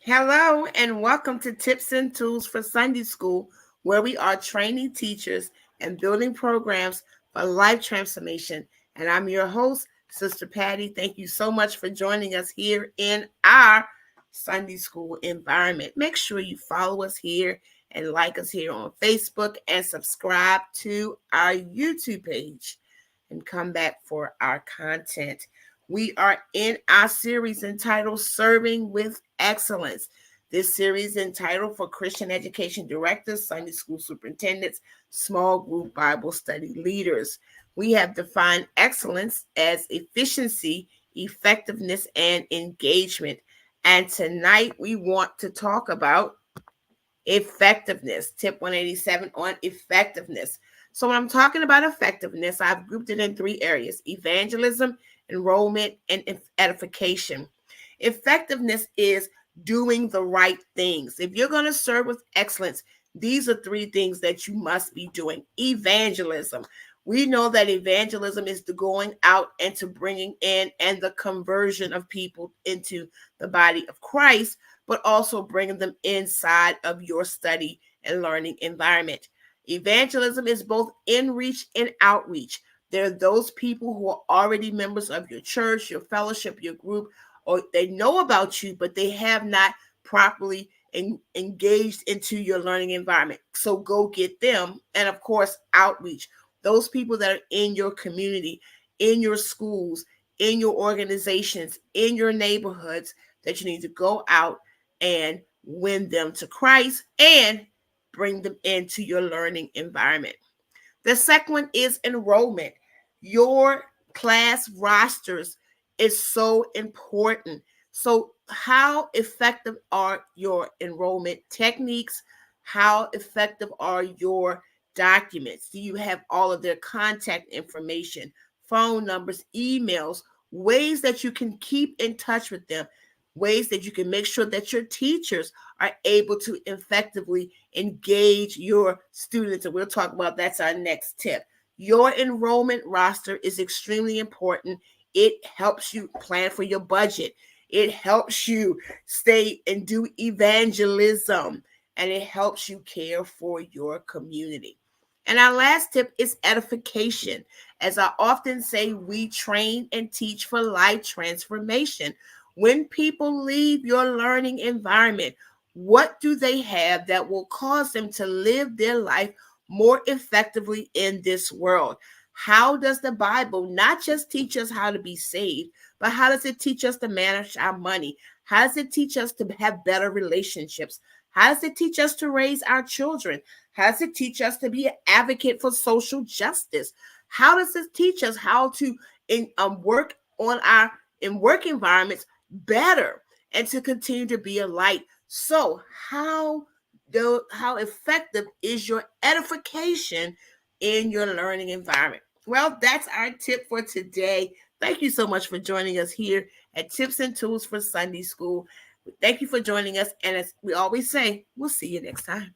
Hello, and welcome to Tips and Tools for Sunday School, where we are training teachers and building programs for life transformation. And I'm your host, Sister Patti. Thank you so much for joining us here in our Sunday School environment. Make sure you follow us here and like us here on Facebook and subscribe to our YouTube page and come back for our content. We are in our series entitled Serving with Excellence. This series entitled for Christian education directors, Sunday school superintendents, small group Bible study leaders. We have defined excellence as efficiency, effectiveness, and engagement. And tonight we want to talk about effectiveness. Tip 187 on effectiveness. So when I'm talking about effectiveness, I've grouped it in three areas: evangelism, enrollment, and edification. Effectiveness is doing the right things. If you're going to serve with excellence, these are three things that you must be doing. Evangelism. We know that evangelism is the going out and to bringing in and the conversion of people into the body of Christ, but also bringing them inside of your study and learning environment. Evangelism is both in reach and outreach. There are those people who are already members of your church, your fellowship, your group, or they know about you, but they have not properly engaged into your learning environment. So go get them. And of course, outreach. Those people that are in your community, in your schools, in your organizations, in your neighborhoods, that you need to go out and win them to Christ and bring them into your learning environment. The second one is enrollment. Your class rosters is so important. So, how effective are your enrollment techniques? How effective are your documents? Do you have all of their contact information, phone numbers, emails, ways that you can keep in touch with them, ways that you can make sure that your teachers are able to effectively engage your students? And we'll talk about that's our next tip. Your enrollment roster is extremely important. It helps you plan for your budget. It helps you stay and do evangelism, and it helps you care for your community. And our last tip is edification. As I often say, we train and teach for life transformation. When people leave your learning environment, what do they have that will cause them to live their life more effectively in this world? How does the Bible not just teach us how to be saved, but how does it teach us to manage our money? How does it teach us to have better relationships? How does it teach us to raise our children? How does it teach us to be an advocate for social justice? How does it teach us how to work on our in work environments better and to continue to be a light? So how effective is your edification in your learning environment? Well, that's our tip for today. Thank you so much for joining us here at Tips and Tools for Sunday School. Thank you for joining us. And as we always say, we'll see you next time.